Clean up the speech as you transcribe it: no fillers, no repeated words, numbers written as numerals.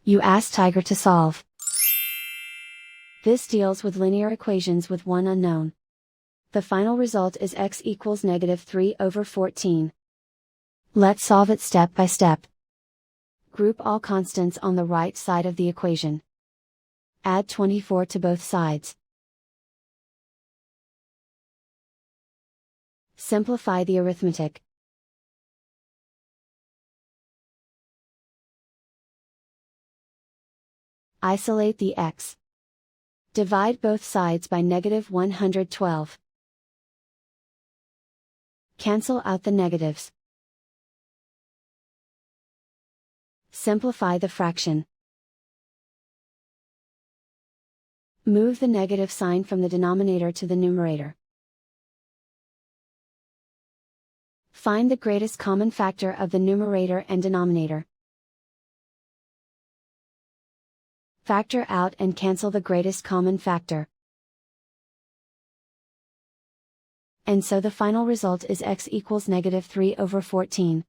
You ask Tiger to solve. This deals with linear equations with one unknown. The final result is x equals -3/14. Let's solve it step by step. Group all constants on the right side of the equation. Add 24 to both sides. Simplify the arithmetic. Isolate the x. Divide both sides by -112. Cancel out the negatives. Simplify the fraction. Move the negative sign from the denominator to the numerator. Find the greatest common factor of the numerator and denominator. Factor out and cancel the greatest common factor. And so the final result is x equals -3/14.